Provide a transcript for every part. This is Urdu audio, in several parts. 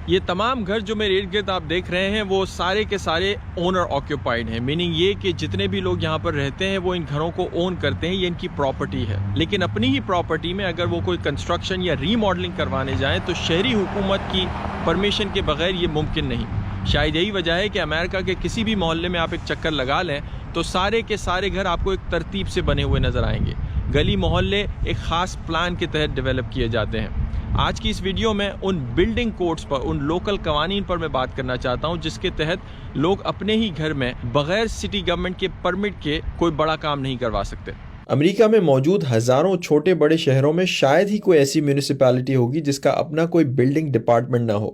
یہ تمام گھر جو میرے ارد گرد آپ دیکھ رہے ہیں وہ سارے کے سارے اونر آکیوپائڈ ہیں، میننگ یہ کہ جتنے بھی لوگ یہاں پر رہتے ہیں وہ ان گھروں کو اون کرتے ہیں، یہ ان کی پراپرٹی ہے. لیکن اپنی ہی پراپرٹی میں اگر وہ کوئی کنسٹرکشن یا ری ماڈلنگ کروانے جائیں تو شہری حکومت کی پرمیشن کے بغیر یہ ممکن نہیں. شاید یہی وجہ ہے کہ امریکہ کے کسی بھی محلے میں آپ ایک چکر لگا لیں تو سارے کے سارے گھر آپ کو ایک ترتیب سے بنے ہوئے نظر آئیں گے. گلی محلے ایک خاص پلان کے تحت ڈیولپ کیے جاتے ہیں. آج کی اس ویڈیو میں in building codes per, in local قوانین پر میں بات کرنا چاہتا ہوں جس کے تحت لوگ اپنے ہی گھر میں بغیر سٹی گورنمنٹ کے پرمٹ کے کوئی بڑا کام نہیں کروا سکتے. امریکہ میں موجود ہزاروں چھوٹے بڑے شہروں میں شاید ہی کوئی ایسی میونسپیلٹی ہوگی جس کا اپنا کوئی بلڈنگ ڈپارٹمنٹ نہ ہو.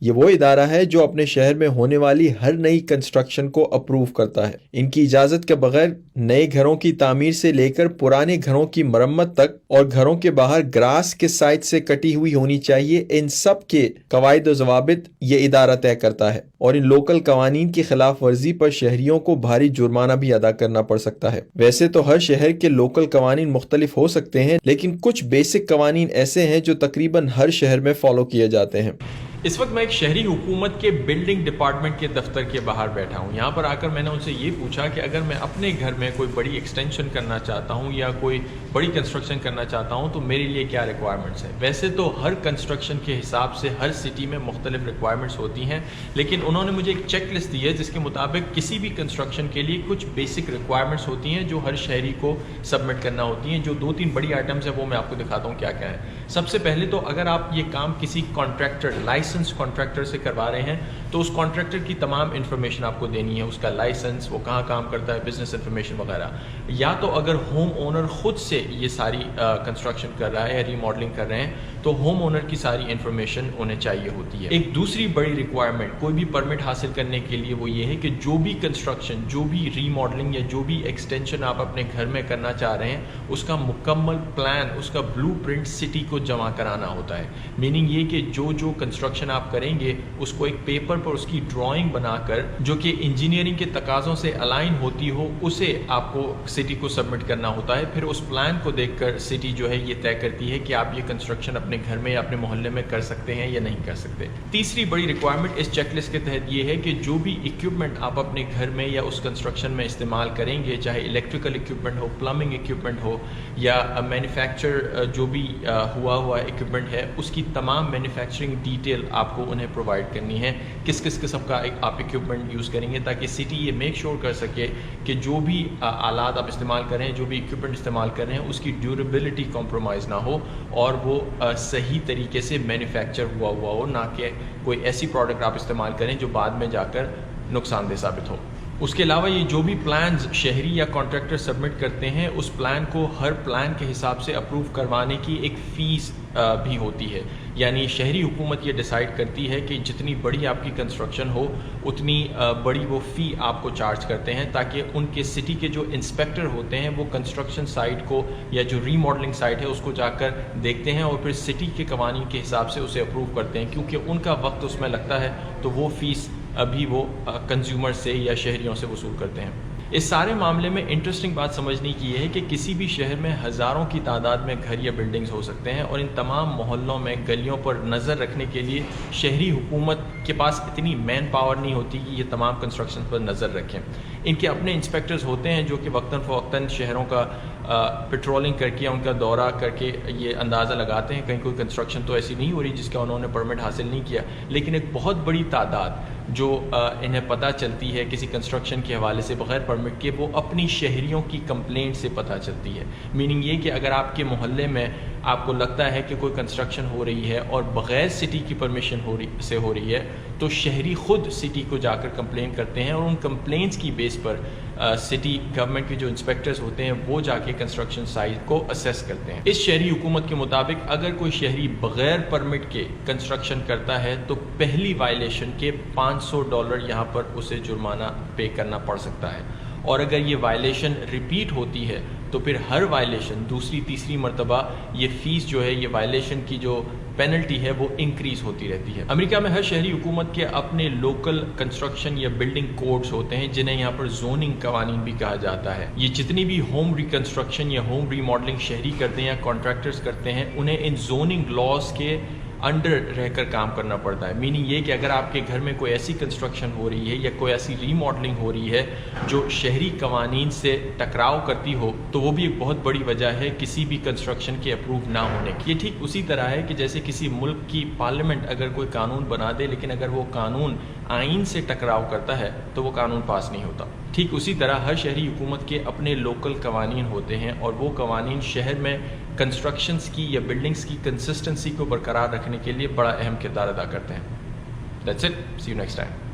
یہ وہ ادارہ ہے جو اپنے شہر میں ہونے والی ہر نئی کنسٹرکشن کو اپروو کرتا ہے. ان کی اجازت کے بغیر نئے گھروں کی تعمیر سے لے کر پرانے گھروں کی مرمت تک، اور گھروں کے باہر گراس کے سائز سے کٹی ہوئی ہونی چاہیے، ان سب کے قواعد و ضوابط یہ ادارہ طے کرتا ہے. اور ان لوکل قوانین کی خلاف ورزی پر شہریوں کو بھاری جرمانہ بھی ادا کرنا پڑ سکتا ہے. ویسے تو ہر شہر کے لوکل قوانین مختلف ہو سکتے ہیں، لیکن کچھ بیسک قوانین ایسے ہیں جو تقریباً ہر شہر میں فالو کیے جاتے ہیں. اس وقت میں ایک شہری حکومت کے بلڈنگ ڈپارٹمنٹ کے دفتر کے باہر بیٹھا ہوں. یہاں پر آ کر میں نے ان سے یہ پوچھا کہ اگر میں اپنے گھر میں کوئی بڑی ایکسٹینشن کرنا چاہتا ہوں یا کوئی بڑی کنسٹرکشن کرنا چاہتا ہوں تو میرے لیے کیا ریکوائرمنٹس ہیں. ویسے تو ہر کنسٹرکشن کے حساب سے ہر سٹی میں مختلف ریکوائرمنٹس ہوتی ہیں، لیکن انہوں نے مجھے ایک چیک لسٹ دی ہے جس کے مطابق کسی بھی کنسٹرکشن کے لیے کچھ بیسک ریکوائرمنٹس ہوتی ہیں جو ہر شہری کو سبمٹ کرنا ہوتی ہیں. جو 2-3 بڑی آئٹمس ہیں وہ میں آپ کو دکھاتا ہوں کیا کیا ہے. سب سے پہلے تو اگر آپ یہ کام کسی کانٹریکٹر، لائسنس کانٹریکٹر سے کروا رہے ہیں تو اس کانٹریکٹر کی تمام انفارمیشن آپ کو دینی ہے، اس کا لائسنس، وہ کہاں کام کرتا ہے، بزنس انفارمیشن وغیرہ. یا تو اگر ہوم اونر خود سے یہ ساری کنسٹرکشن کر رہا ہے یا ری ماڈلنگ کر رہے ہیں تو ہوم اونر کی ساری انفارمیشن انہیں چاہیے ہوتی ہے. ایک دوسری بڑی ریکوائرمنٹ کوئی بھی پرمٹ حاصل کرنے کے لیے وہ یہ ہے کہ جو بھی کنسٹرکشن، جو بھی ری ماڈلنگ یا جو بھی ایکسٹینشن آپ اپنے گھر میں کرنا چاہ رہے ہیں اس کا مکمل پلان، اس کا بلو پرنٹ سٹی کو جمع کرانا ہوتا ہے. میننگ یہ کہ جو کنسٹرکشن آپ کریں گے اس کو ایک پیپر پر اس کی ڈرائنگ بنا کر جو کہ انجینئرنگ کے تقاضوں سے الائن ہوتی ہو اسے آپ کو سٹی کو سبمٹ کرنا ہوتا ہے. پھر اس پلان کو دیکھ کر سٹی جو ہے یہ طے کرتی ہے کہ آپ یہ کنسٹرکشن اپنے گھر میں یا اپنے محلے میں کر سکتے ہیں یا نہیں کر سکتے. تیسری بڑی ریکوائرمنٹ اس چیک لسٹ کے تحت یہ ہے کہ جو بھی اکوپمنٹ آپ اپنے گھر میں یا اس کنسٹرکشن میں استعمال کریں گے، چاہے الیکٹریکل اکوپمنٹ ہو، پلمبنگ اکوپمنٹ ہو یا مینوفیکچر جو بھی ہوا اکوپمنٹ ہے، اس کی تمام مینوفیکچرنگ ڈیٹیل آپ کو انہیں پرووائڈ کرنی ہے. کس قسم کا آپ اکوپمنٹ یوز کریں گے تاکہ سٹی یہ میک شور کر سکے کہ جو بھی آلات آپ استعمال کر رہے ہیں، جو بھی اکوپمنٹ استعمال کر رہے ہیں، اس کی ڈیوریبلٹی کمپرومائز نہ ہو اور وہ صحیح طریقے سے مینوفیکچر ہوا ہو، نہ کہ کوئی ایسی پروڈکٹ آپ استعمال کریں جو بعد میں جا کر نقصان دہ ثابت ہو. اس کے علاوہ یہ جو بھی پلانز شہری یا کانٹریکٹر سبمٹ کرتے ہیں اس پلان کو ہر پلان کے حساب سے اپروو کروانے کی ایک فیس بھی ہوتی ہے. یعنی شہری حکومت یہ ڈیسائیڈ کرتی ہے کہ جتنی بڑی آپ کی کنسٹرکشن ہو اتنی بڑی وہ فی آپ کو چارج کرتے ہیں تاکہ ان کے سٹی کے جو انسپیکٹر ہوتے ہیں وہ کنسٹرکشن سائٹ کو یا جو ری ماڈلنگ سائٹ ہے اس کو جا کر دیکھتے ہیں اور پھر سٹی کے قوانین کے حساب سے اسے اپروو کرتے ہیں. کیونکہ ان کا وقت اس میں لگتا ہے تو وہ فیس ابھی وہ کنزیومر سے یا شہریوں سے وصول کرتے ہیں. اس سارے معاملے میں انٹرسٹنگ بات سمجھنے کی یہ ہے کہ کسی بھی شہر میں ہزاروں کی تعداد میں گھر یا بلڈنگز ہو سکتے ہیں اور ان تمام محلوں میں گلیوں پر نظر رکھنے کے لیے شہری حکومت کے پاس اتنی مین پاور نہیں ہوتی کہ یہ تمام کنسٹرکشن پر نظر رکھیں. ان کے اپنے انسپیکٹرز ہوتے ہیں جو کہ وقتاً فوقتاً شہروں کا پیٹرولنگ کر کے، ان کا دورہ کر کے یہ اندازہ لگاتے ہیں کہیں کوئی کنسٹرکشن تو ایسی نہیں ہو رہی جس کا انہوں نے پرمٹ حاصل نہیں کیا. لیکن ایک بہت بڑی تعداد جو انہیں پتہ چلتی ہے کسی کنسٹرکشن کے حوالے سے بغیر پرمٹ کے، وہ اپنی شہریوں کی کمپلینٹ سے پتہ چلتی ہے. میننگ یہ کہ اگر آپ کے محلے میں آپ کو لگتا ہے کہ کوئی کنسٹرکشن ہو رہی ہے اور بغیر سٹی کی پرمیشن ہو رہی ہے تو شہری خود سٹی کو جا کر کمپلین کرتے ہیں اور ان کمپلینٹس کی بیس پر سٹی گورنمنٹ کے جو انسپیکٹرز ہوتے ہیں وہ جا کے کنسٹرکشن سائٹ کو اسیس کرتے ہیں. اس شہری حکومت کے مطابق اگر کوئی شہری بغیر پرمٹ کے کنسٹرکشن کرتا ہے تو پہلی وائلیشن کے $500 یہاں پر اسے جرمانہ پے کرنا پڑ سکتا ہے. اور اگر یہ وائلیشن ریپیٹ ہوتی ہے تو پھر ہر وائلیشن دوسری تیسری مرتبہ یہ فیس جو ہے، یہ وائلیشن کی جو پینلٹی ہے وہ انکریز ہوتی رہتی ہے. امریکہ میں ہر شہری حکومت کے اپنے لوکل کنسٹرکشن یا بلڈنگ کوڈز ہوتے ہیں جنہیں یہاں پر زوننگ قوانین بھی کہا جاتا ہے. یہ جتنی بھی ہوم ریکنسٹرکشن یا ہوم ری ماڈلنگ شہری کرتے ہیں یا کانٹریکٹرز کرتے ہیں انہیں ان زوننگ لاز کے انڈر رہ کر کام کرنا پڑتا ہے. میننگ یہ کہ اگر آپ کے گھر میں کوئی ایسی کنسٹرکشن ہو رہی ہے یا کوئی ایسی ری ماڈلنگ ہو رہی ہے جو شہری قوانین سے ٹکراؤ کرتی ہو تو وہ بھی ایک بہت بڑی وجہ ہے کسی بھی کنسٹرکشن کے اپروو نہ ہونے کی. یہ ٹھیک اسی طرح ہے کہ جیسے کسی ملک کی پارلیمنٹ اگر کوئی قانون بنا دے لیکن اگر وہ قانون آئین سے ٹکراؤ کرتا ہے تو وہ قانون پاس نہیں ہوتا. ٹھیک اسی طرح ہر شہری حکومت کے اپنے لوکل قوانین ہوتے ہیں اور وہ قوانین شہر میں کنسٹرکشنز کی یا بلڈنگز کی کنسسٹنسی کو برقرار رکھنے کے لیے بڑا اہم کردار ادا کرتے ہیں. That's it. See you next time.